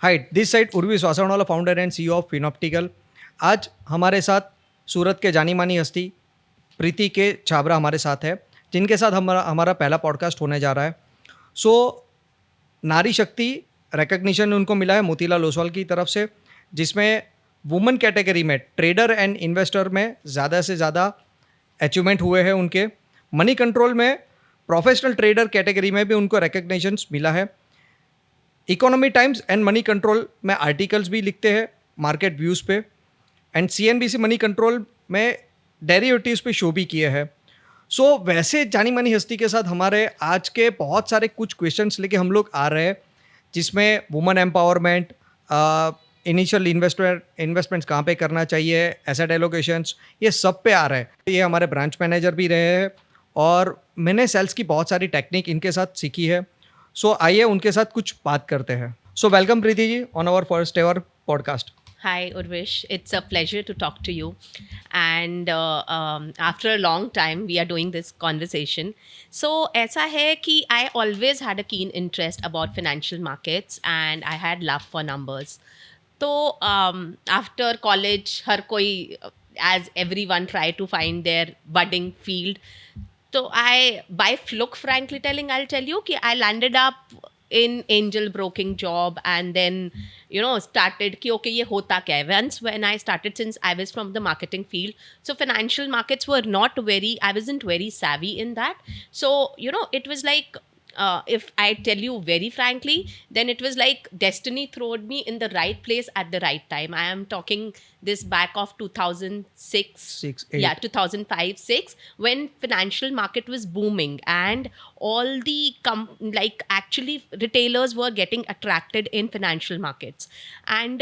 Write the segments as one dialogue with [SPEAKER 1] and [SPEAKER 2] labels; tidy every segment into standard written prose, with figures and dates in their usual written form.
[SPEAKER 1] Hi, this side Urvi Swasawala, founder and CEO of Finoptical. आज हमारे साथ सूरत के जानी मानी हस्ती प्रीति के छाबरा हमारे साथ है, जिनके साथ हमारा हमारा पहला पॉडकास्ट होने जा रहा है। सो नारी शक्ति रिकग्निशन उनको मिला है मोतीलाल ओसवाल की तरफ से, जिसमें वुमेन कैटेगरी में ट्रेडर एंड इन्वेस्टर में ज़्यादा से ज़्यादा अचीवमेंट हुए हैं उनके। मनी कंट्रोल में प्रोफेशनल ट्रेडर कैटेगरी में भी उनको रिकग्निशन मिला है। Economy times and money control में आर्टिकल्स भी लिखते हैं मार्केट व्यूज़ पे, एंड सीएनबीसी मनी कंट्रोल में डेरिवेटिव्स पे शो भी किए हैं। सो वैसे जानी मानी हस्ती के साथ हमारे आज के बहुत सारे कुछ क्वेश्चंस लेके हम लोग आ रहे हैं, जिसमें वुमेन एम्पावरमेंट, इनिशियल इन्वेस्टमेंट्स कहाँ पे करना चाहिए, एसेट एलोकेशंस, ये सब पे आ रहा है। ये हमारे ब्रांच मैनेजर भी रहे हैं और मैंने सेल्स की बहुत सारी टेक्निक इनके साथ सीखी है। सो आइए उनके साथ कुछ बात करते हैं। So welcome Preeti ji on our first ever podcast.
[SPEAKER 2] Hi, Urvish. It's a pleasure to talk to you. And after a long time, we are doing this conversation. So, ऐसा है कि I always had a keen interest about financial markets and I had love for numbers. तो after college, हर कोई, as everyone try to find their budding field. So by fluke, frankly telling, I'll tell you, कि I landed up in angel broking job and then started कि okay ये होता क्या है. Once when I started, since I was from the marketing field, so financial markets were not very, I wasn't very savvy in that. So it was like if I tell you very frankly, then it was like destiny throwed me in the right place at the right time. I am talking this back of 2006, 2005-6, when financial market was booming and all the actually retailers were getting attracted in financial markets, and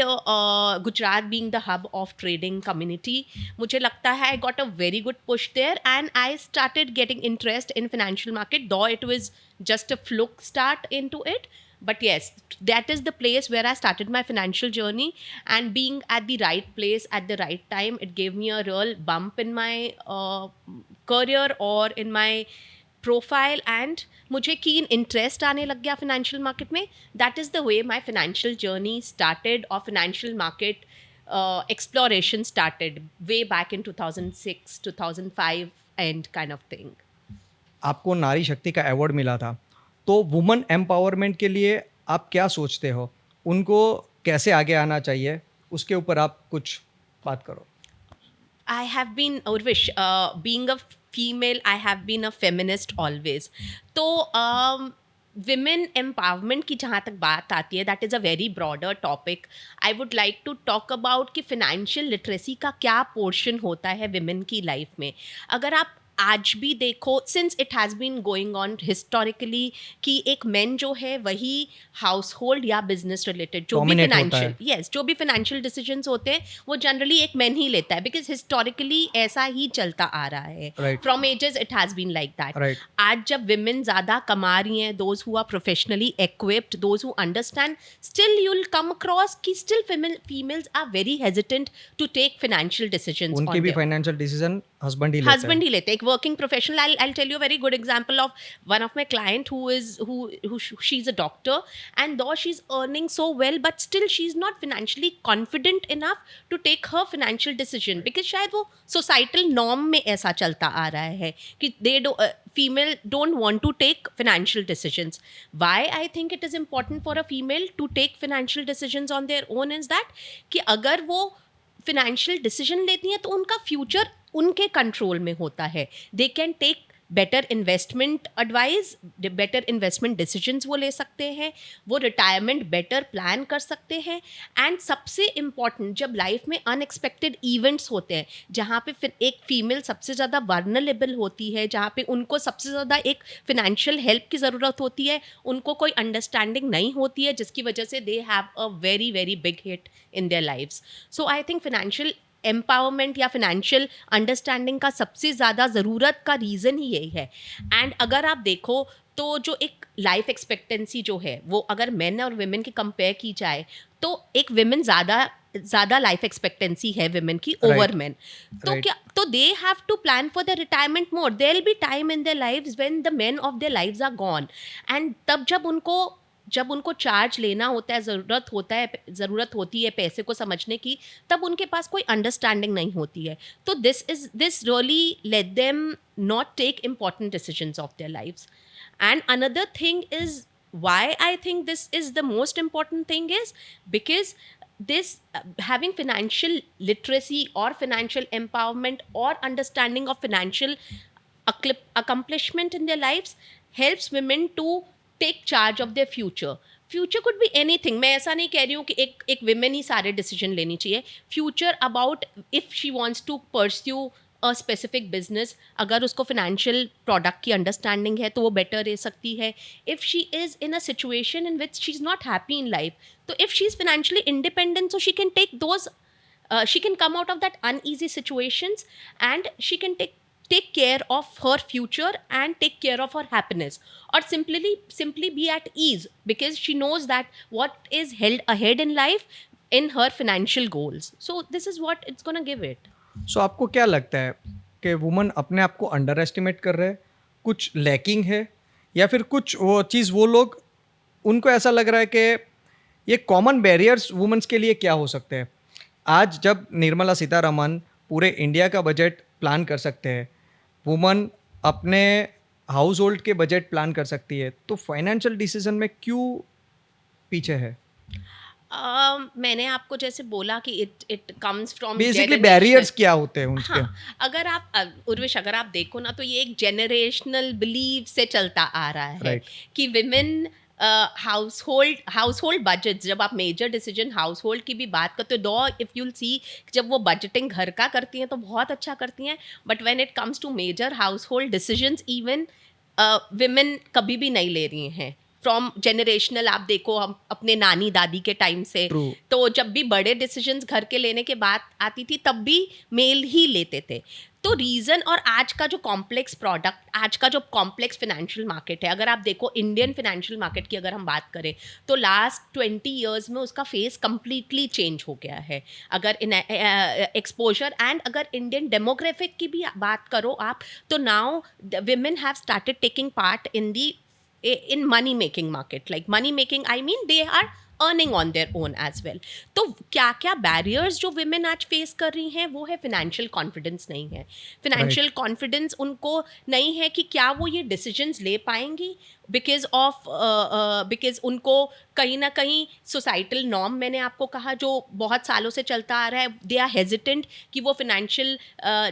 [SPEAKER 2] Gujarat being the hub of trading community, मुझे लगता है I got a very good push there and I started getting interest in financial market, though it was just a fluke start into it. But yes, that is the place where I started my financial journey, and being at the right place at the right time, it gave me a real bump in my career or in my profile, and मुझे keen interest आने लग गया financial market में. That is the way my financial journey started, or financial market exploration started way back in 2006, 2005 and kind of thing.
[SPEAKER 1] आपको नारी शक्ति का award मिला था, तो वुमेन एम्पावरमेंट के लिए आप क्या सोचते हो, उनको कैसे आगे आना चाहिए, उसके ऊपर आप कुछ बात करो।
[SPEAKER 2] I have been, Urvish, being a female, I have been a feminist always. तो women empowerment की जहाँ तक बात आती है, that is a very broader topic. I would like to talk about कि financial literacy का क्या portion होता है women की life में. अगर आप आज भी देखो, since it has been going on historically, कि एक मैन जो है वही हाउस होल्ड या बिजनेस रिलेटेड जो भी फाइनेंशियल डिसीजंस होते हैं वो जनरली एक मैन ही लेता है, बिकॉज हिस्टोरिकली ऐसा ही चलता आ रहा है, from ages it has been like that. आज जब विमेन ज़्यादा कमा रही हैं, those who are professionally equipped, those who understand, still you will come across कि still females are very hesitant to take financial decisions.
[SPEAKER 1] उनके भी फाइनेंशियल डिसीजन हस्बैंड ही लेते हैं.
[SPEAKER 2] Working professional, I'll tell you a very good example of one of my client who she's a doctor, and though she's earning so well, but still she's not financially confident enough to take her financial decision, because शायद वो societal norm में ऐसा चलता आ रहा है कि female don't want to take financial decisions. Why I think it is important for a female to take financial decisions on their own is that कि अगर वो financial decision लेती हैं तो उनका future उनके कंट्रोल में होता है. They can take better investment advice, better investment decisions वो ले सकते हैं, वो रिटायरमेंट बेटर प्लान कर सकते हैं. एंड सबसे इम्पॉर्टेंट, जब लाइफ में अनएक्सपेक्टेड इवेंट्स होते हैं जहाँ पे फिर एक फीमेल सबसे ज़्यादा वर्नरेबल होती है, जहाँ पे उनको सबसे ज़्यादा एक फिनेंशियल हेल्प की ज़रूरत होती है, उनको कोई अंडरस्टैंडिंग नहीं होती है, जिसकी वजह से they have a very very big hit in their lives. So I think financial empowerment या फिनेंशियल अंडरस्टैंडिंग का सबसे ज़्यादा ज़रूरत का रीज़न ही यही है. एंड अगर आप देखो तो जो एक लाइफ एक्सपेक्टेंसी जो है वो अगर मेन और विमेन की कंपेयर की जाए तो एक विमेन ज़्यादा लाइफ एक्सपेक्टेंसी है विमेन की ओवर मेन. तो क्या, तो they have to plan for the retirement more. There will be time in their lives when the men of their lives are gone, and तब जब उनको जब उनको चार्ज लेना होता है, ज़रूरत होती है पैसे को समझने की, तब उनके पास कोई अंडरस्टैंडिंग नहीं होती है. तो this really let them not take important decisions of their lives. And another thing is why I think this is the most important thing is because this having financial literacy or financial empowerment or understanding of financial accomplishment in their lives helps women to take charge of their future could be anything. मैं ऐसा नहीं कह रही हूँ कि एक women ही सारे decision लेनी चाहिए. Future about if she wants to pursue a specific business, अगर उसको फाइनेंशियल प्रोडक्ट की अंडरस्टैंडिंग है तो वो बेटर रह सकती है. If she is in a situation in which she is not happy in life, तो if she is financially independent, so she can take those, she can come out of that uneasy situations and she can take care of her future and take care of her happiness, or simply be at ease because she knows that what is held ahead in life in her financial goals. So this is what it's going to give it.
[SPEAKER 1] सो आपको क्या लगता है कि woman अपने आप को under estimate कर रहे हैं, कुछ लैकिंग है, या फिर कुछ वो चीज़ वो लोग, उनको ऐसा लग रहा है कि ये कॉमन बैरियर्स वुमेंस के लिए क्या हो सकते हैं? आज जब निर्मला सीतारमन पूरे इंडिया का बजट प्लान कर सकते हैं, वुमन अपने हाउस होल्ड के बजट प्लान कर सकती है, तो फाइनेंशियल डिसीजन में क्यों पीछे है?
[SPEAKER 2] मैंने आपको जैसे बोला कि it comes from
[SPEAKER 1] basically barriers क्या होते हैं उनके?
[SPEAKER 2] हाँ, अगर आप उर्विश, अगर आप देखो ना, तो ये एक जनरेशनल बिलीव से चलता आ रहा है
[SPEAKER 1] Right.
[SPEAKER 2] कि विमेन हाउस होल्ड बजट, जब आप मेजर डिसीजन हाउस होल्ड की भी बात करते हो, दो इफ़ यूल सी, जब वो बजटिंग घर का करती हैं तो बहुत अच्छा करती हैं, but when it comes to major household decisions even women कभी भी नहीं ले रही हैं. फ्रॉम जनरेशनल आप देखो, हम अपने नानी दादी के टाइम से,
[SPEAKER 1] True.
[SPEAKER 2] तो जब भी बड़े डिसीजंस घर के लेने के बात आती थी तब भी मेल ही लेते थे. तो रीज़न, और आज का जो कॉम्प्लेक्स प्रोडक्ट, आज का जो कॉम्प्लेक्स फाइनेंशियल मार्केट है, अगर आप देखो इंडियन फाइनेंशियल मार्केट की अगर हम बात करें तो लास्ट 20 ईयर्स में उसका फेस कम्प्लीटली चेंज हो गया है. अगर इन एक्सपोजर एंड अगर इंडियन डेमोग्राफिक की भी बात करो आप, तो now women have started taking part in money making market. Like money making, I mean they are earning on their own as well. तो क्या क्या बैरियर्स जो women आज फेस कर रही हैं, वो है फिनेंशियल कॉन्फिडेंस नहीं है. फिनेंशियल कॉन्फिडेंस उनको नहीं है कि क्या वो ये डिसीजंस ले पाएंगी, बिकॉज उनको कहीं ना कहीं सोसाइटल नॉर्म, मैंने आपको कहा, जो बहुत सालों से चलता आ रहा है, दे आर हेजिटेंट कि वो फिनेंशियल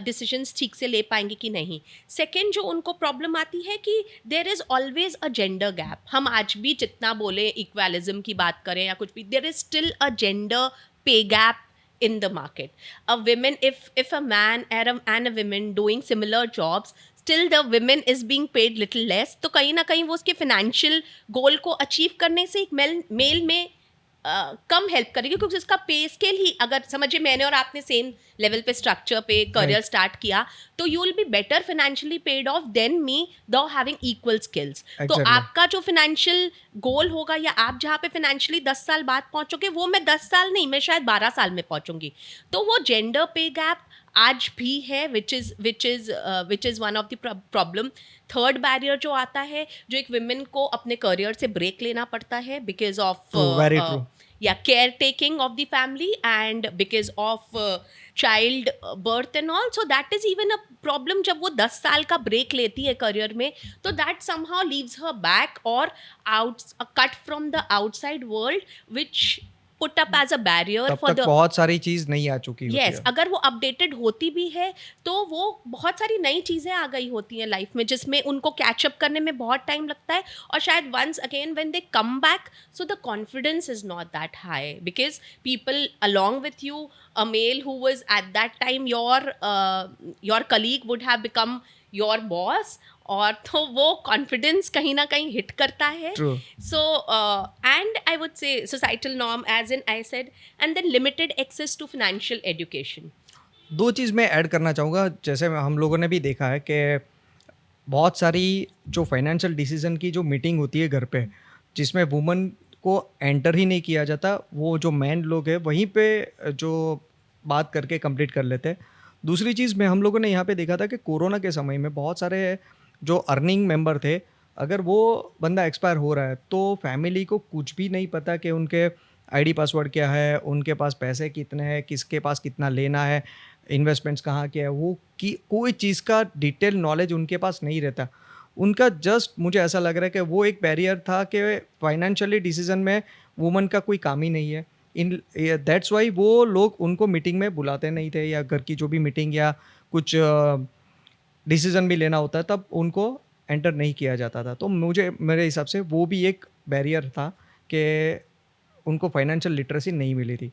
[SPEAKER 2] डिसीजंस ठीक से ले पाएंगे कि नहीं. सेकेंड जो उनको प्रॉब्लम आती है कि there is always a gender gap. हम आज भी जितना बोले इक्वालिज्म की बात करें या कुछ भी, there is still a gender pay gap in the market. A women, if a man and a woman doing similar jobs, still the women is being paid little less, तो कहीं ना कहीं वो उसके financial goal को achieve करने से एक मेल में कम हेल्प करेगी, क्योंकि उसका पे स्केल ही, अगर समझिए मैंने और आपने सेम लेवल पे स्ट्रक्चर पे करियर स्टार्ट किया, तो you will be better financially paid of than me, दो हैविंग इक्वल स्किल्स. तो आपका जो फाइनेंशियल गोल होगा, या आप जहाँ पे फाइनेंशियली 10 साल बाद पहुँचोगे, वो मैं 10 साल नहीं, मैं शायद 12 साल में पहुँचूंगी. तो वो जेंडर पे गैप आज भी है, which is one of the problem. Third barrier जो आता है, जो एक विमेन को अपने करियर से ब्रेक लेना पड़ता है because of care taking of the family and because of child birth and all. So that is even a problem. जब वो 10 साल का ब्रेक लेती है करियर में, तो that somehow leaves her back और cut from the outside world, which put up as a barrier
[SPEAKER 1] तब
[SPEAKER 2] for
[SPEAKER 1] तक
[SPEAKER 2] the
[SPEAKER 1] बहुत सारी चीज़ नहीं आ चुकी होती
[SPEAKER 2] yes,
[SPEAKER 1] है.
[SPEAKER 2] अगर वो अपडेटेड होती भी है तो वो बहुत सारी नई चीज़ें आ गई होती हैं लाइफ में, जिसमें उनको कैचअप करने में बहुत टाइम लगता है. और शायद once again when they come back, so the confidence is not that high because people along with you, a male who was at that time your colleague would have become your boss, और तो वो confidence कहीं ना कहीं hit करता है.
[SPEAKER 1] True.
[SPEAKER 2] So and I would say societal norm, as in I said, and then limited access to financial education.
[SPEAKER 1] दो चीज़ मैं ऐड करना चाहूँगा. जैसे हम लोगों ने भी देखा है कि बहुत सारी जो फाइनेंशियल डिसीजन की जो मीटिंग होती है घर पे, जिसमें वुमन को एंटर ही नहीं किया जाता, वो जो मैन लोग हैं वहीं पे जो बात करके कंप्लीट कर लेते हैं. दूसरी चीज़ में हम लोगों ने यहाँ पे देखा था कि कोरोना के समय में बहुत सारे जो अर्निंग मेंबर थे अगर वो बंदा एक्सपायर हो रहा है तो फैमिली को कुछ भी नहीं पता कि उनके आईडी पासवर्ड क्या है, उनके पास पैसे कितने हैं, किसके पास कितना लेना है, इन्वेस्टमेंट्स कहाँ के है, वो कि कोई चीज़ का डिटेल नॉलेज उनके पास नहीं रहता। उनका जस्ट मुझे ऐसा लग रहा है कि वो एक बैरियर था कि फाइनेंशियली डिसीजन में वुमन का कोई काम ही नहीं है। इन दैट्स वाई वो लोग उनको मीटिंग में बुलाते नहीं थे, या घर की जो भी मीटिंग या कुछ डिसीजन भी लेना होता है तब उनको एंटर नहीं किया जाता था। तो मुझे मेरे हिसाब से वो भी एक बैरियर था कि उनको फाइनेंशियल लिटरेसी नहीं मिली थी।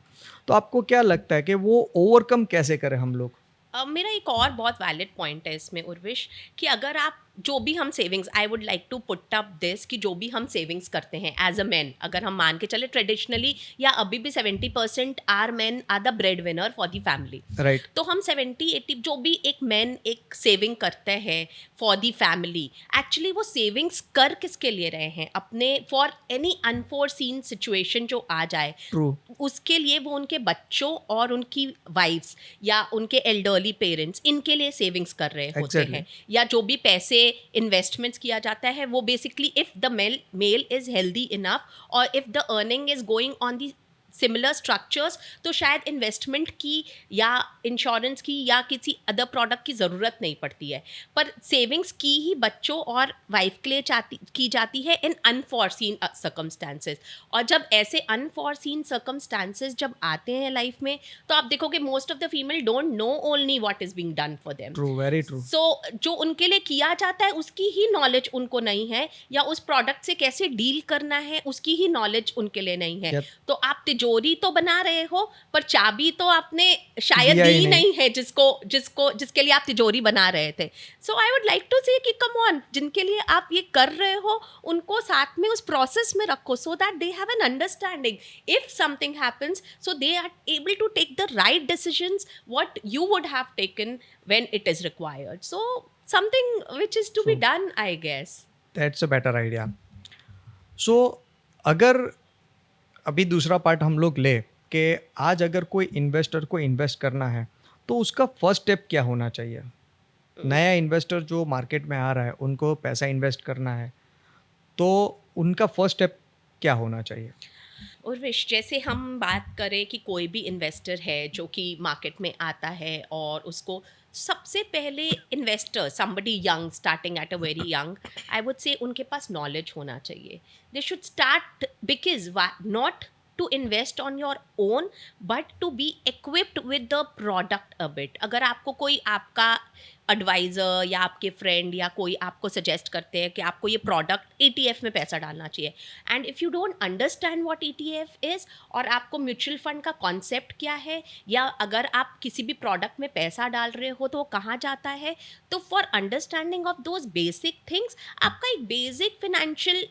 [SPEAKER 1] तो आपको क्या लगता है कि वो ओवरकम कैसे करें हम लोग?
[SPEAKER 2] मेरा एक और बहुत वैलिड पॉइंट है इसमें उर्विश, कि अगर आप जो भी हम savings, I would like to put up this, कि जो भी हम सेविंग्स करते हैं एज अ मैन, अगर हम मान के चले ट्रेडिशनली या अभी भी 70% are man are the breadwinner for the family.
[SPEAKER 1] Right.
[SPEAKER 2] तो हम 70-80 जो भी एक मैन एक सेविंग करते हैं फॉर दी फैमिली, एक्चुअली वो सेविंग्स कर किसके लिए रहे हैं? अपने फॉर एनी अनफोर्सीन सिचुएशन जो आ जाए
[SPEAKER 1] ट्रू।
[SPEAKER 2] उसके लिए वो उनके बच्चों और उनकी वाइफ्स या उनके एल्डरली पेरेंट्स, इनके लिए सेविंग्स कर रहे होते
[SPEAKER 1] Exactly.
[SPEAKER 2] हैं। या जो भी पैसे इन्वेस्टमेंट्स किया जाता है वो basically if the male is healthy enough और if the earning is going on the similar structures, तो शायद इन्वेस्टमेंट की या इंश्योरेंस की या किसी अदर प्रोडक्ट की ज़रूरत नहीं पड़ती है। पर सेविंग्स की ही बच्चों और वाइफ के लिए की जाती है इन अनफॉर्सीन सर्कमस्टांसेस। और जब ऐसे अनफॉर्सीन सर्कमस्टांसेस जब आते हैं लाइफ में, तो आप देखोगे most of the female don't know only what is being done for them.
[SPEAKER 1] True, very true.
[SPEAKER 2] So जो उनके लिए किया जाता है उसकी ही नॉलेज उनको नहीं है, या उस प्रोडक्ट से कैसे डील करना है उसकी ही नॉलेज उनके लिए नहीं है।
[SPEAKER 1] Yep.
[SPEAKER 2] तो आप तिजोरी तो बना रहे हो पर चाबी तो आपने शायद
[SPEAKER 1] दिया ही
[SPEAKER 2] दी
[SPEAKER 1] नहीं।
[SPEAKER 2] नहीं है जिसके लिए आप तिजोरी बना रहे थे। सो आई वुड लाइक टू से कि कम ऑन, जिनके लिए आप ये कर रहे हो उनको साथ में उस प्रोसेस में रखो, so that they have an understanding if something happens, so they are able to take the right decisions what you would have taken when it is required. So something which is to be done, I guess.
[SPEAKER 1] That's a better idea. So अगर अभी दूसरा part हम लोग ले कि आज अगर कोई इन्वेस्टर को इन्वेस्ट करना है तो उसका फर्स्ट स्टेप क्या होना चाहिए? नया इन्वेस्टर जो मार्केट में आ रहा है उनको पैसा इन्वेस्ट करना है तो उनका फर्स्ट स्टेप क्या होना चाहिए?
[SPEAKER 2] उर्विश, जैसे हम बात करें कि कोई भी इन्वेस्टर है जो कि मार्केट में आता है और उसको सबसे पहले investor somebody young starting at a very young, I would से उनके पास नॉलेज होना चाहिए। They should start because not to invest on your own but to be equipped with the product a bit। अगर आपको कोई आपका एडवाइज़र या आपके फ्रेंड या कोई आपको सजेस्ट करते हैं कि आपको ये प्रोडक्ट ETF में पैसा डालना चाहिए, and if you don't understand what ETF is और आपको म्यूचुअल फंड का कॉन्सेप्ट क्या है, या अगर आप किसी भी प्रोडक्ट में पैसा डाल रहे हो तो वो कहाँ जाता है, तो for understanding of those basic things आपका एक बेसिक फिनेंशियल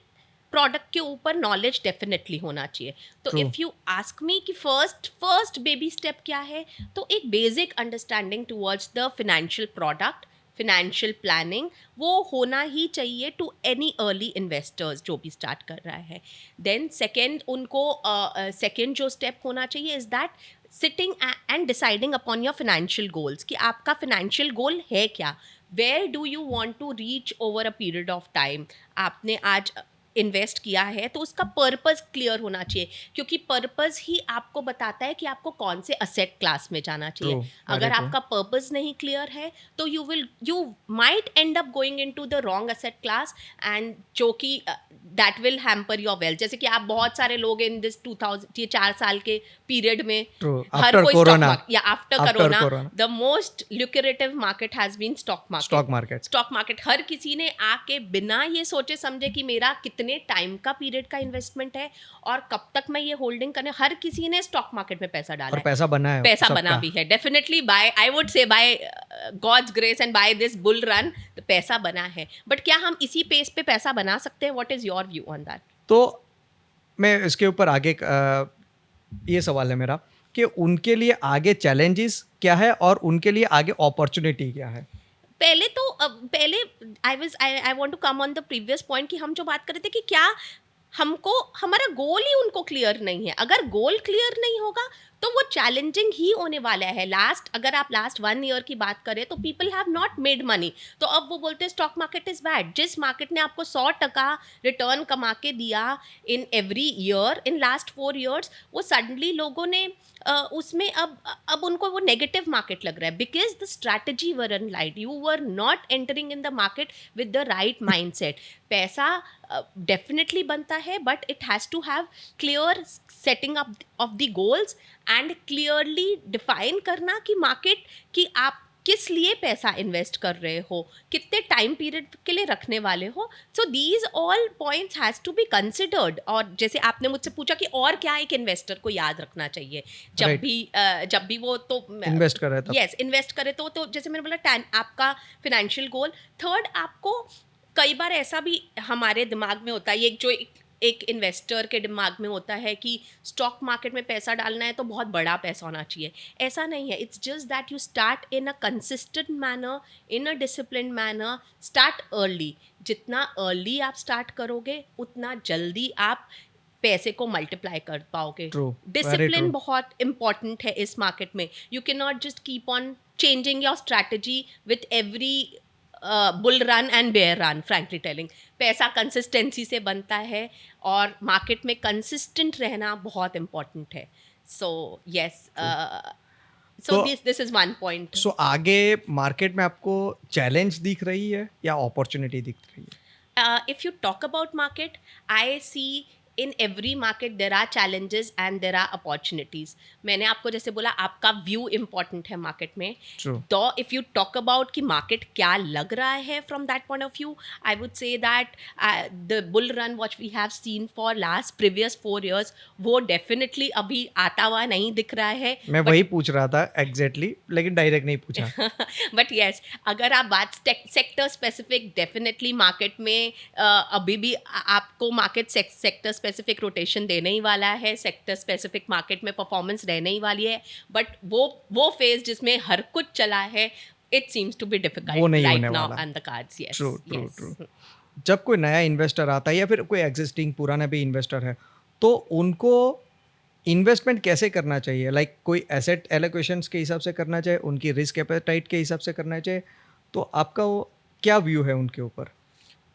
[SPEAKER 2] प्रोडक्ट के ऊपर नॉलेज डेफिनेटली होना चाहिए। तो
[SPEAKER 1] True.
[SPEAKER 2] If you ask me कि फर्स्ट बेबी स्टेप क्या है, तो एक basic understanding towards the financial product, financial planning वो होना ही चाहिए टू एनी अर्ली इन्वेस्टर्स जो भी स्टार्ट कर रहा है। देन सेकेंड उनको सेकेंड जो स्टेप होना चाहिए is that sitting and deciding upon your financial goals, कि आपका फिनेंशियल गोल है क्या, where do you want to reach over a period of time. आपने आज इन्वेस्ट किया है तो उसका पर्पस क्लियर होना चाहिए, क्योंकि पर्पस ही आपको बताता है कि आपको कौन से असेट क्लास में जाना चाहिए।
[SPEAKER 1] True,
[SPEAKER 2] अगर
[SPEAKER 1] very true.
[SPEAKER 2] आपका पर्पस नहीं क्लियर है तो you might and up going into the wrong asset class, and जो कि that will hamper your wealth. जैसे कि आप बहुत सारे लोग इन दिस 2000 ये 4 साल के पीरियड में
[SPEAKER 1] True.
[SPEAKER 2] हर
[SPEAKER 1] After
[SPEAKER 2] कोई
[SPEAKER 1] Corona.
[SPEAKER 2] या after
[SPEAKER 1] After
[SPEAKER 2] Corona
[SPEAKER 1] Corona.
[SPEAKER 2] The most lucrative market has been stock market. Stock market हर किसी ने आके बिना ये सोचे समझे कि मेरा कितने टाइम का पीरियड का इन्वेस्टमेंट है और कब तक मैं ये होल्डिंग करने, हर किसी ने स्टॉक मार्केट में पैसा डाला
[SPEAKER 1] और
[SPEAKER 2] है।
[SPEAKER 1] पैसा बना है
[SPEAKER 2] पैसा
[SPEAKER 1] सबका।
[SPEAKER 2] बना भी है definitely, by I would say by God's grace and by this bull run, तो पैसा बना है। बट क्या हम इसी पेस पे पैसा बना सकते हैं? What is your view on that?
[SPEAKER 1] तो मैं इसके ऊपर आगे ये सवाल है मेरा कि उनके लिए आगे चैलेंजेस क्या है और उनके लिए आगे अपॉर्चुनिटी क्या है?
[SPEAKER 2] पहले I want to come on the previous point कि हम जो बात कर रहे थे कि क्या हमको हमारा गोल ही उनको क्लियर नहीं है। अगर गोल क्लियर नहीं होगा तो वो चैलेंजिंग ही होने वाला है। अगर आप लास्ट 1 ईयर की बात करें तो people have not made money, तो अब वो बोलते हैं स्टॉक मार्केट इज बैड। जिस मार्केट ने आपको 100% रिटर्न कमा के दिया in every year in last 4 years, वो सडनली लोगों ने उसमें अब उनको वो नेगेटिव मार्केट लग रहा है, because the strategy were unlit, you were not entering in the market with the right mindset. पैसा डेफिनेटली बनता है, but it has to have clear setting up of the goals and clearly define करना कि market कि आप किस लिए पैसा इन्वेस्ट कर रहे हो, कितने टाइम पीरियड के लिए रखने वाले हो। So these all points has to be considered. और जैसे आपने मुझसे पूछा कि और क्या एक इन्वेस्टर को याद रखना चाहिए जब भी वो तो
[SPEAKER 1] इन्वेस्ट कर रहे हैं तब।
[SPEAKER 2] यस इन्वेस्ट करे तो जैसे मैंने बोला आपका फिनेंशियल गोल। थर्ड, आपको कई बार ऐसा भी हमारे दिमाग में होता है, ये जो एक इन्वेस्टर के दिमाग में होता है कि स्टॉक मार्केट में पैसा डालना है तो बहुत बड़ा पैसा होना चाहिए। ऐसा नहीं है। It's just that you start in a consistent manner, in a discipline manner, start early. जितना अर्ली आप स्टार्ट करोगे उतना जल्दी आप पैसे को मल्टीप्लाई कर पाओगे।
[SPEAKER 1] True, very
[SPEAKER 2] discipline
[SPEAKER 1] true.
[SPEAKER 2] बहुत इंपॉर्टेंट है इस मार्केट में। You can not just keep on changing your strategy with every bull run and bear run. Frankly telling, पैसा कंसिस्टेंसी से बनता है और मार्केट में कंसिस्टेंट रहना बहुत इम्पॉर्टेंट है। सो यस, सो
[SPEAKER 1] तो-
[SPEAKER 2] दिस इज वन पॉइंट।
[SPEAKER 1] सो आगे मार्केट में आपको चैलेंज दिख रही है या अपॉर्चुनिटी दिख रही है?
[SPEAKER 2] If you talk about market, I see in every market there are challenges and there are opportunities. मैंने आपको जैसे बोला आपका व्यू इम्पॉर्टेंट है मार्केट में।
[SPEAKER 1] True.
[SPEAKER 2] तो इफ़ यू टॉक अबाउट कि मार्केट क्या लग रहा है from that point of view, I would say that the bull run watch we have seen for last previous 4 years, वो डेफिनेटली अभी आता हुआ नहीं दिख रहा है।
[SPEAKER 1] मैं वही पूछ रहा था एग्जैक्टली, लेकिन डायरेक्ट नहीं पूछा।
[SPEAKER 2] बट येस, अगर आप बात सेक्टर स्पेसिफिक, डेफिनेटली मार्केट में अभी भी आपको मार्केट सेक्टर स्पेसिफिक रोटेशन देने ही वाला है, सेक्टर स्पेसिफिक मार्केट में परफॉर्मेंस रहने ही वाली है। बट वो फेज जिसमें हर कुछ चला है, इट सीम्स टू बी
[SPEAKER 1] वो
[SPEAKER 2] डिफिकल्ट
[SPEAKER 1] नहीं
[SPEAKER 2] राइट
[SPEAKER 1] होने
[SPEAKER 2] नाउ
[SPEAKER 1] वाला।
[SPEAKER 2] On the cards. Yes
[SPEAKER 1] true true true. जब कोई नया इन्वेस्टर आता है या फिर कोई एग्जिस्टिंग पुराना भी इन्वेस्टर है, तो उनको इन्वेस्टमेंट कैसे करना चाहिए? लाइक कोई एसेट एलोकेशंस के हिसाब से करना चाहिए, उनकी रिस्क एपेटाइट के हिसाब से करना चाहिए? तो आपका वो क्या व्यू है उनके ऊपर?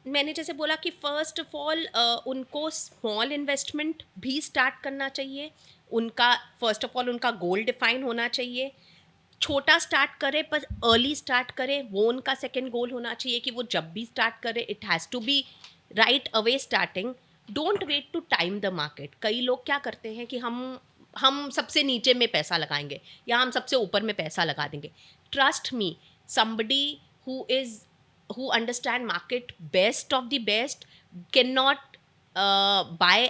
[SPEAKER 2] मैंने जैसे बोला कि फर्स्ट ऑफ ऑल उनको स्मॉल इन्वेस्टमेंट भी स्टार्ट करना चाहिए। उनका फर्स्ट ऑफ ऑल उनका गोल डिफाइन होना चाहिए। छोटा स्टार्ट करे पर अर्ली स्टार्ट करे, वो उनका सेकंड गोल होना चाहिए कि वो जब भी स्टार्ट करे it has to be right away starting. Don't wait to time the market. कई लोग क्या करते हैं कि हम सबसे नीचे में पैसा लगाएंगे या हम सबसे ऊपर में पैसा लगा देंगे। Trust me, somebody who understand market best of the best cannot buy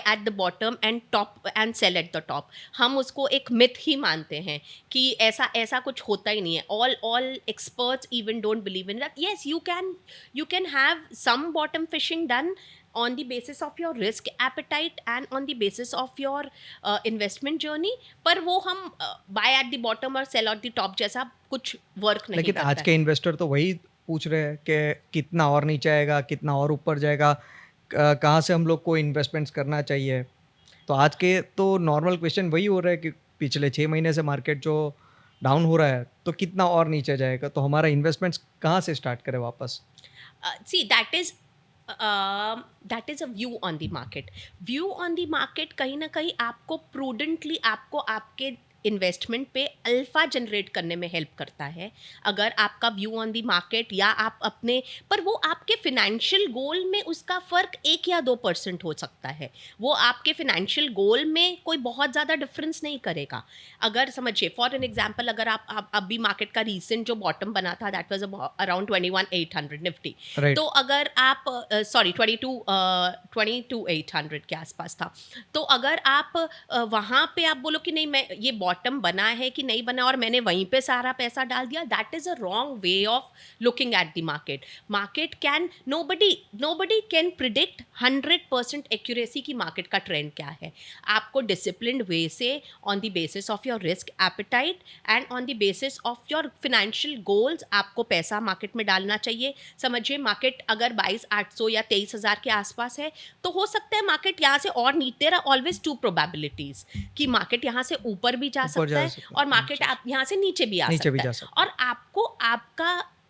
[SPEAKER 2] at the bottom and top and sell at the top. हम उसको एक मिथ ही मानते हैं कि ऐसा कुछ होता ही नहीं है। all experts even don't believe in that. Yes, you can have some bottom fishing done on the basis of your risk appetite and on the basis of your investment journey, पर वो हम buy at the bottom और sell at the top जैसा कुछ work नहीं
[SPEAKER 1] लेकिन
[SPEAKER 2] करता
[SPEAKER 1] आज
[SPEAKER 2] है।
[SPEAKER 1] के इन्वेस्टर तो वही पूछ रहे हैं कि कितना और नीचे आएगा, कितना और ऊपर जाएगा, कहाँ से हम लोग को इन्वेस्टमेंट्स करना चाहिए। तो आज के तो नॉर्मल क्वेश्चन वही हो रहा है कि पिछले 6 महीने से मार्केट जो डाउन हो रहा है तो कितना और नीचे जाएगा, तो हमारा इन्वेस्टमेंट्स कहाँ से स्टार्ट करें वापस?
[SPEAKER 2] See, that is a view on the market. View on the market कहीं ना कहीं आपको प्रूडेंटली आपको आपके इन्वेस्टमेंट पे अल्फा जनरेट करने में हेल्प करता है। अगर आपका व्यू ऑन दी मार्केट या आप अपने पर वो आपके फिनेंशियल गोल में उसका फ़र्क 1 या 2% हो सकता है। वो आपके फिनेंशियल गोल में कोई बहुत ज़्यादा डिफरेंस नहीं करेगा। अगर समझिए फॉर एन एग्जांपल, अगर आप अभी मार्केट का रीसेंट जो बॉटम बना था that was around 21,800 Nifty.
[SPEAKER 1] Right.
[SPEAKER 2] तो अगर आप 22,800 के आसपास था। तो अगर आप वहाँ पे आप बोलो कि नहीं मैं ये बॉटम बना है कि नहीं बना और मैंने वहीं पे सारा पैसा डाल दिया, that is a wrong way of looking at the market. Market can nobody can predict 100% accuracy की मार्केट का ट्रेंड क्या है. आपको डिसिप्लिन्ड वे से on the basis of your risk appetite and on the basis of your financial goals आपको पैसा market में डालना चाहिए. समझिए मार्केट अगर 22,800 या 23,000 के आसपास है तो हो सकता है मार्केट यहाँ से और नीचे. There are always two probabilities कि मार्केट यहाँ से ऊपर भी जा सकता है और मार्केट आप यहाँ से नीचे भी आ सकता है. और आपको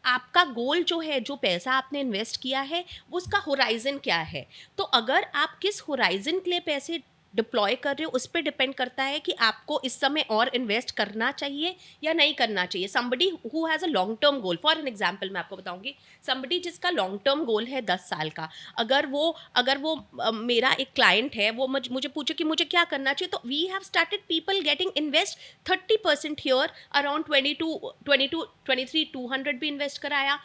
[SPEAKER 2] आपका गोल जो है, जो पैसा आपने इन्वेस्ट किया है, उसका होराइजन क्या है. तो अगर आप किस होराइजन के लिए पैसे डिप्लॉय कर रहे हो उस पर डिपेंड करता है कि आपको इस समय और इन्वेस्ट करना चाहिए या नहीं करना चाहिए. Somebody who has a long term goal, for an example मैं आपको बताऊंगी, समबडी जिसका लॉन्ग टर्म गोल है 10 साल का, अगर वो मेरा एक क्लाइंट है, वो मुझे पूछे कि मुझे क्या करना चाहिए, तो we have started people getting invest 30% here, around 23 200 भी इन्वेस्ट कराया,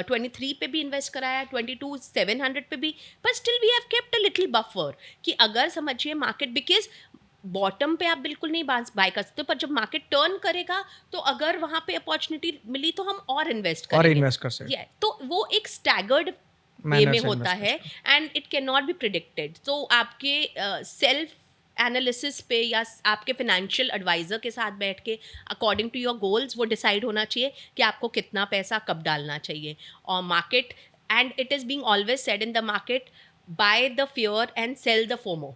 [SPEAKER 2] 23 पे भी इन्वेस्ट कराया, 22,700 पे भी, पर still we have kept a little buffer कि अगर समझिए मार्केट, बिकॉज बॉटम पे आप बिल्कुल नहीं बाय कर सकते, पर जब मार्केट टर्न करेगा तो अगर वहाँ पे अपॉर्चुनिटी मिली तो हम और इन्वेस्ट कर सकते हैं. तो वो एक स्टैगर्ड वे में होता है and it can not be predicted. तो आपके सेल्फ एनालिसिस पे या आपके फिनेंशियल एडवाइज़र के साथ बैठ के अकॉर्डिंग टू योर गोल्स वो डिसाइड होना चाहिए कि आपको कितना पैसा कब डालना चाहिए. और market, and it is being always said in the market, buy the fear and sell the FOMO.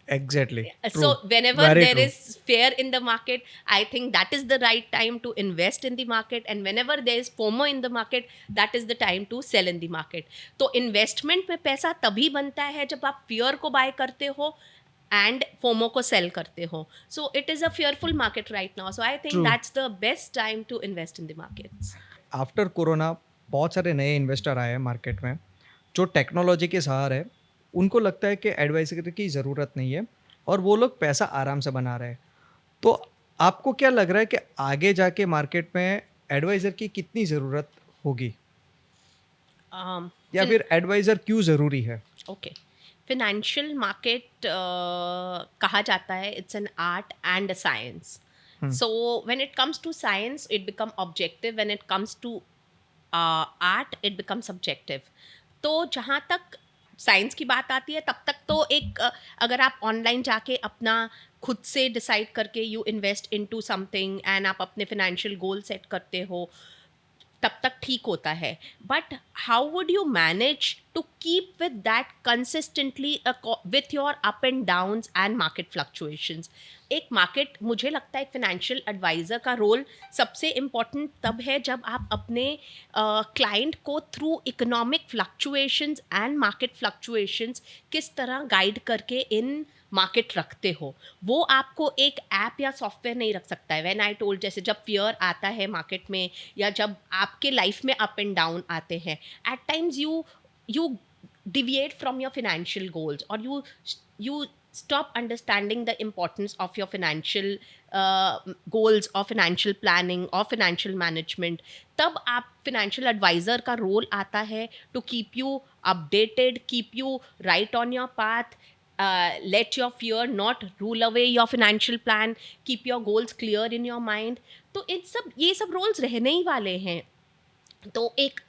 [SPEAKER 1] Exactly.
[SPEAKER 2] So whenever
[SPEAKER 1] Very
[SPEAKER 2] there
[SPEAKER 1] true.
[SPEAKER 2] is fear in the market, I think that is the right time to invest in the market, and whenever there is FOMO in the market, that is the time to sell in the market. तो investment में पैसा तभी बनता है जब आप fear को buy करते हो and FOMO को sell करते हो. So it is a fearful market right now. So I think
[SPEAKER 1] True.
[SPEAKER 2] that's the best time to invest in the markets.
[SPEAKER 1] After corona बहुत सारे नए इन्वेस्टर आए हैं मार्केट में जो टेक्नोलॉजी के सहारे है. उनको लगता है कि एडवाइजरी की ज़रूरत नहीं है और वो लोग पैसा आराम से बना रहे हैं. तो आपको क्या लग रहा है कि आगे जाके मार्केट में एडवाइज़र की कितनी ज़रूरत होगी या फिर एडवाइज़र क्यों ज़रूरी है?
[SPEAKER 2] ओके, फिनेंशियल मार्केट कहा जाता है it's an art and a science. So when it comes to science, it becomes objective. When it comes to art, it becomes subjective. तो जहाँ तक साइंस की बात आती है तब तक तो एक अगर आप ऑनलाइन जाके अपना खुद से डिसाइड करके you invest into something and आप अपने फिनेंशियल गोल सेट करते हो तब तक ठीक होता है. But how would you manage to keep with that consistently with your up and downs and market fluctuations. एक मार्केट, मुझे लगता है एक फिनेंशियल एडवाइज़र का रोल सबसे इम्पॉर्टेंट तब है जब आप अपने क्लाइंट को through economic fluctuations and market fluctuations किस तरह गाइड करके इन मार्केट रखते हो. वो आपको एक ऐप या सॉफ्टवेयर नहीं रख सकता है. व्हेन आई टोल्ड, जैसे जब फियर आता है मार्केट में या जब आपके लाइफ में अप एंड डाउन आते हैं, at times you deviate from your financial goals or you stop understanding the importance of your financial goals or financial planning or financial management. तब आप financial advisor का role आता है to keep you updated, keep you right on your path, let your fear not rule away your financial plan, keep your goals clear in your mind. तो ये सब roles रहने ही वाले हैं. तो एक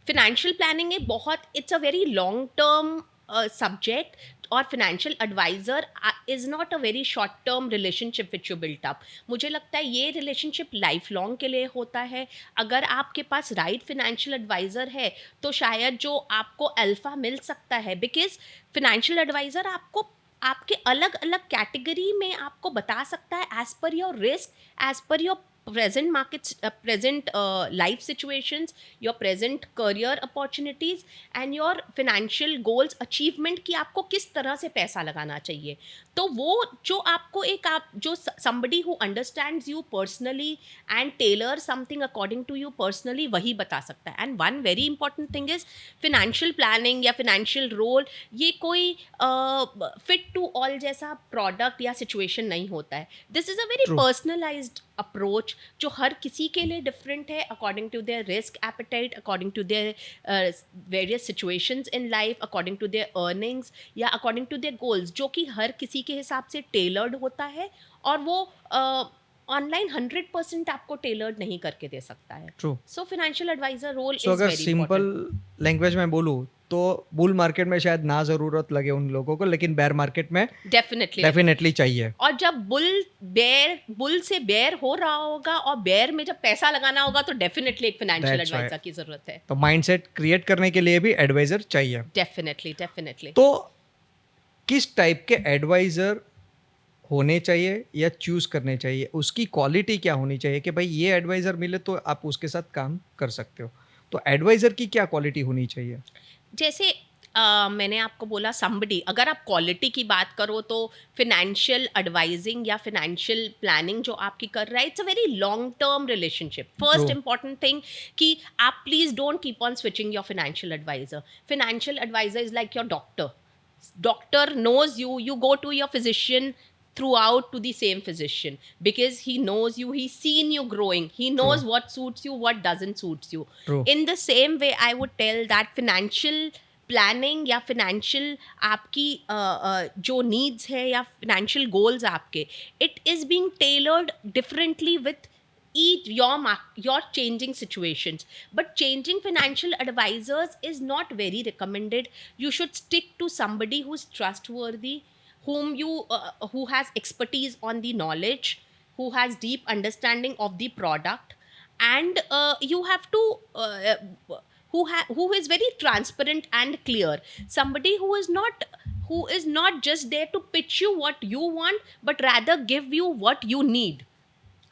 [SPEAKER 2] फिनेंशियल प्लानिंग है बहुत, it's a very long term subject, और financial advisor is not a very short term relationship which you built up. मुझे लगता है ये रिलेशनशिप लाइफ लॉन्ग के लिए होता है. अगर आपके पास राइट फिनेंशियल एडवाइज़र है तो शायद जो आपको अल्फ़ा मिल सकता है, बिकॉज फिनेंशियल एडवाइज़र आपको आपके अलग अलग कैटेगरी में आपको बता सकता है as per your risk, as per your present markets, present life situations, your present career opportunities and your financial goals achievement की आपको किस तरह से पैसा लगाना चाहिए. तो वो जो आपको आप जो somebody who understands you personally and tailor something according to you personally वही बता सकता है. And one very important thing is financial planning या financial role, ये कोई fit to all जैसा product या situation नहीं होता है. This is a very
[SPEAKER 1] True.
[SPEAKER 2] personalized approach जो हर किसी के लिए डिफरेंट है, according to their risk appetite, according to their various situations in life, according to their earnings या अकॉर्डिंग टू देयर गोल्स, जो कि हर किसी के हिसाब से टेलर्ड होता है और वो ऑनलाइन 100% आपको टेलर्ड नहीं करके दे सकता है.
[SPEAKER 1] True.
[SPEAKER 2] So financial adviser role
[SPEAKER 1] so
[SPEAKER 2] is
[SPEAKER 1] अगर
[SPEAKER 2] वेरी
[SPEAKER 1] सिंपल
[SPEAKER 2] इंपॉर्टेंट.
[SPEAKER 1] लैंग्वेज में बोलूँ तो बुल मार्केट में शायद ना ज़रूरत लगे उन लोगों को, लेकिन बेयर मार्केट में
[SPEAKER 2] डेफिनेटली.
[SPEAKER 1] डेफिनेटली चाहिए.
[SPEAKER 2] और जब बुल से बेयर हो रहा होगा और बेयर में जब पैसा लगाना होगा तो डेफिनेटली एक फाइनेंशियल
[SPEAKER 1] That's right.
[SPEAKER 2] एडवाइजर की जरूरत है.
[SPEAKER 1] तो माइंडसेट क्रिएट करने के लिए भी एडवाइज़र चाहिए.
[SPEAKER 2] डेफिनेटली.
[SPEAKER 1] तो किस टाइप के एडवाइज़र होने चाहिए या चूज़ करने चाहिए, उसकी क्वालिटी क्या होनी चाहिए कि भाई ये एडवाइज़र मिले तो आप उसके साथ काम कर सकते हो. तो एडवाइज़र की क्या क्वालिटी होनी चाहिए?
[SPEAKER 2] जैसे मैंने आपको बोला somebody, अगर आप क्वालिटी की बात करो तो फिनेंशियल एडवाइजिंग या फिनेंशियल प्लानिंग जो आपकी कर रहा है, it's a very long term relationship. First
[SPEAKER 1] True.
[SPEAKER 2] Important thing कि आप please don't keep on switching your financial adviser. Financial adviser is like your doctor. Doctor knows you, you go to your physician throughout to the same physician because he knows you, he's seen you growing, he knows
[SPEAKER 1] True.
[SPEAKER 2] what suits you, what doesn't suits you.
[SPEAKER 1] True.
[SPEAKER 2] In the same way I would tell that financial planning या financial आपकी जो needs है या financial goals आपके, it is being tailored differently with each your changing situations. But changing financial advisors is not very recommended. You should stick to somebody who's trustworthy, whom you who has expertise on the knowledge, who has deep understanding of the product, and you have to who is very transparent and clear. Somebody who is not just there to pitch you what you want but rather give you what you need,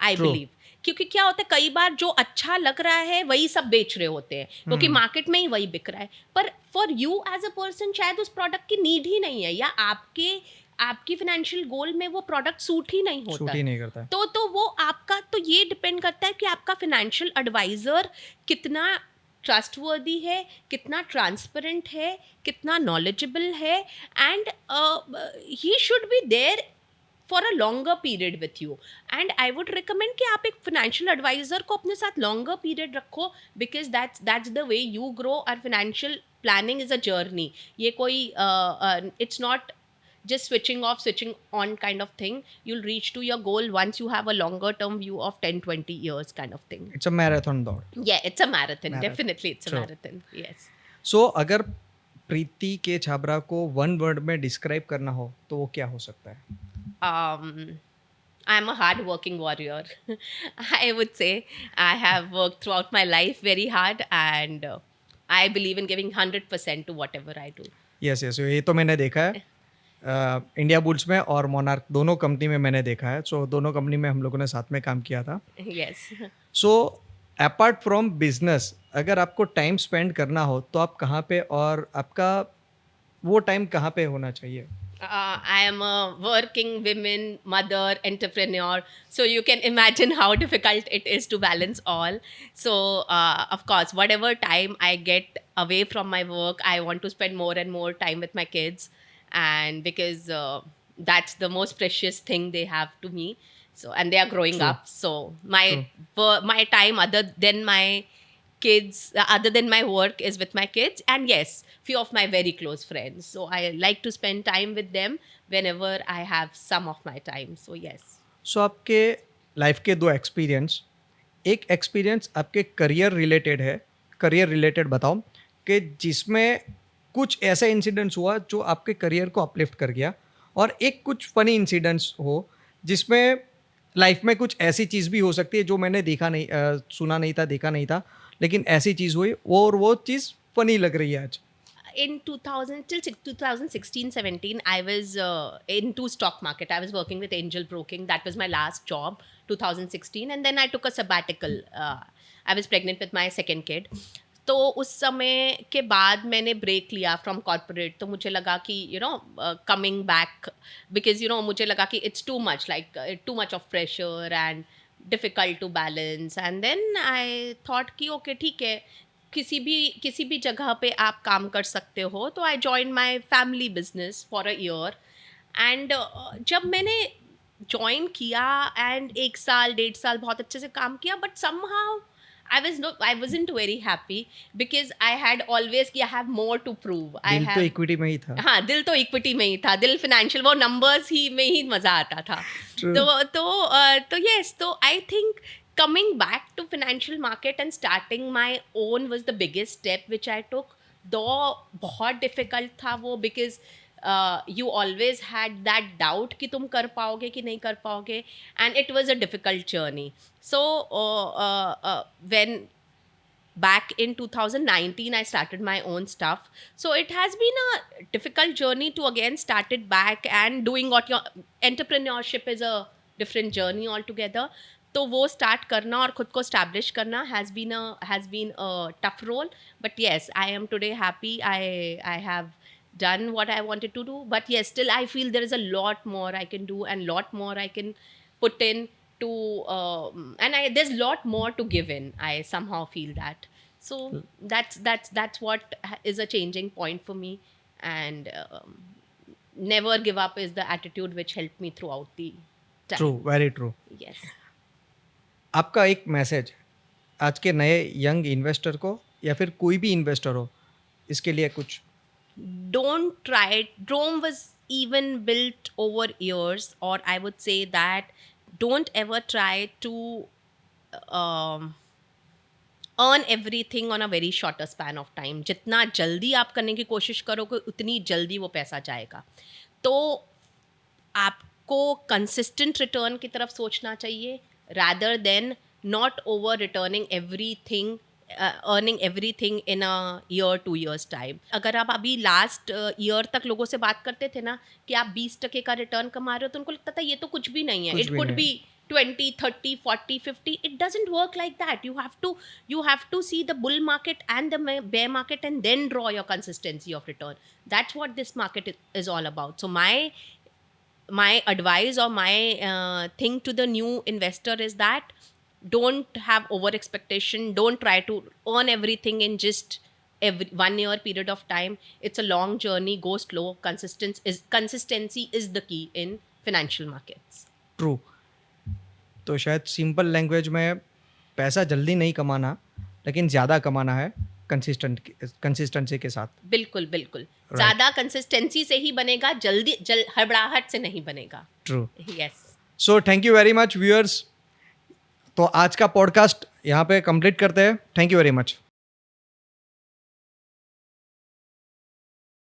[SPEAKER 2] I
[SPEAKER 1] True.
[SPEAKER 2] believe. क्योंकि क्या होता है, कई बार जो अच्छा लग रहा है वही सब बेच रहे होते हैं क्योंकि मार्केट में ही वही बिक रहा है, पर for you as a person शायद उस प्रोडक्ट की नीड ही नहीं है या आपकी फाइनेंशियल गोल में वो प्रोडक्ट सूट ही नहीं होता
[SPEAKER 1] शूट ही
[SPEAKER 2] है.
[SPEAKER 1] नहीं करता है.
[SPEAKER 2] तो वो आपका, तो ये डिपेंड करता है कि आपका फाइनेंशियल एडवाइजर कितना ट्रस्टवर्दी है, कितना ट्रांसपेरेंट है, कितना नॉलेजेबल है, and he should be there for a longer period with you. And I would recommend कि आप एक फाइनेंशियल एडवाइजर को अपने साथ लॉन्गर पीरियड रखो because that's the way you grow. और financial planning is a journey. ये कोई it's not just switching off, switching on kind of thing. You'll reach to your goal once you have a longer term view of 10-20 years kind of thing.
[SPEAKER 1] It's a marathon दौड़.
[SPEAKER 2] Yeah, it's a marathon.
[SPEAKER 1] Marathon.
[SPEAKER 2] Definitely it's a
[SPEAKER 1] True.
[SPEAKER 2] marathon. Yes.
[SPEAKER 1] सो अगर प्रीति के छाबरा को one word में describe करना हो तो वो क्या हो सकता है?
[SPEAKER 2] I'm a hard working warrior. I would say I have worked throughout my life very hard, and I believe in giving 100% to whatever I do.
[SPEAKER 1] Yes yes, ये तो मैंने देखा है. इंडिया बुल्स में और मोनार्क दोनों कंपनी में मैंने देखा है. सो दोनों कंपनी में हम लोगों ने साथ में काम किया था.
[SPEAKER 2] Yes.
[SPEAKER 1] So apart from business, अगर आपको टाइम स्पेंड करना हो तो आप कहाँ पे, और आपका वो टाइम कहाँ पे होना चाहिए?
[SPEAKER 2] I am a working woman, mother, entrepreneur. So you can imagine how difficult it is to balance all. So of course, whatever time I get away from my work, I want to spend more and more time with my kids, and because that's the most precious thing they have to me. So and they are growing
[SPEAKER 1] True.
[SPEAKER 2] up. So my time other than my kids, other than my work, is with my kids, and yes, few of my very close friends. So I like to spend time with them whenever I have some of my time. So yes.
[SPEAKER 1] सो आपके life के दो experience, एक experience आपके career related है, career related बताओ कि जिसमें कुछ ऐसा इंसिडेंट्स हुआ जो आपके करियर को अपलिफ्ट कर गया, और एक कुछ फनी इंसिडेंट्स हो जिसमें लाइफ में कुछ ऐसी चीज़ भी हो सकती है जो मैंने देखा नहीं, सुना नहीं था, देखा नहीं था, लेकिन ऐसी चीज़ हुई और वो चीज़ फनी लग रही है आज.
[SPEAKER 2] In 2016-17, I was into stock market. I was working with angel broking. That was my last job, 2016. And then I took a sabbatical. I was pregnant with my second kid. तो उस समय के बाद मैंने ब्रेक लिया from corporate. तो मुझे लगा कि कमिंग बैक, बिकॉज मुझे लगा कि it's too much, like too much of pressure and difficult to balance. And then I thought कि ओके ठीक है, किसी भी जगह पे आप काम कर सकते हो. तो I join my family business for a year. And जब मैंने ज्वाइन किया एंड 1 साल 1.5 साल बहुत अच्छे से काम किया, but somehow I wasn't very happy because I had always कि I have more to prove. I
[SPEAKER 1] दिल तो
[SPEAKER 2] have
[SPEAKER 1] इक्विटी में ही था.
[SPEAKER 2] हाँ, दिल तो इक्विटी में ही था, दिल फाइनेंशियल वो नंबर्स ही में ही मज़ा आता था.
[SPEAKER 1] True.
[SPEAKER 2] तो यस, तो I think coming back to financial market and starting my own was the biggest step which I took. दो बहुत डिफिकल्ट था वो, because you always had that doubt कि तुम कर पाओगे कि नहीं कर पाओगे, and it was a difficult journey. So when back in 2019 I started my own stuff, so it has been a difficult journey to again start it back and doing what your entrepreneurship is a different journey altogether. तो वो start करना और खुद को establish करना has been a tough role, but yes I am today happy. I have done what I wanted to do, but yes, still I feel there is a lot more I can do and lot more I can put in to and there's lot more to give in. I somehow feel that. So that's what is a changing point for me, and never give up is the attitude which helped me throughout the time.
[SPEAKER 1] True, very true.
[SPEAKER 2] Yes.
[SPEAKER 1] आपका एक message आज के नए young investor को या फिर कोई भी इन्वेस्टर हो, इसके लिए कुछ?
[SPEAKER 2] Don't try it. Rome was even built over years, or I would say that don't ever try to earn everything on a very shorter span of time. जितना जल्दी आप करने की कोशिश करोगे उतनी जल्दी वो पैसा जाएगा. तो आपको कंसिस्टेंट रिटर्न की तरफ सोचना चाहिए, rather than not over returning everything, earning everything in a year 2 years time. अगर आप अभी लास्ट ईयर तक लोगों से बात करते थे ना कि आप 20% का रिटर्न कमा रहे हो, तो उनको लगता था ये तो कुछ भी नहीं है.
[SPEAKER 1] कुछ
[SPEAKER 2] इट
[SPEAKER 1] भी
[SPEAKER 2] कुड
[SPEAKER 1] नहीं.
[SPEAKER 2] B 20, 30, 40, 50. It doesn't work like that. You have to see the bull market and the bear market and then draw your consistency of return. That's what this market is all about. So my advice or my thing to the new investor is that don't have over expectation. Don't try to earn everything in just every 1 year period of time. It's a long journey. Go slow. Consistency is the key in financial markets.
[SPEAKER 1] True. तो शायद simple language में पैसा जल्दी नहीं कमाना, लेकिन ज़्यादा कमाना है कंसिस्टेंसी के साथ.
[SPEAKER 2] बिल्कुल बिल्कुल. ज़्यादा कंसिस्टेंसी से ही बनेगा, जल्दी हड़बड़ाहट से नहीं बनेगा.
[SPEAKER 1] True.
[SPEAKER 2] Yes.
[SPEAKER 1] So thank you very much viewers. तो आज का पॉडकास्ट यहाँ पे कंप्लीट करते हैं. Thank you very much.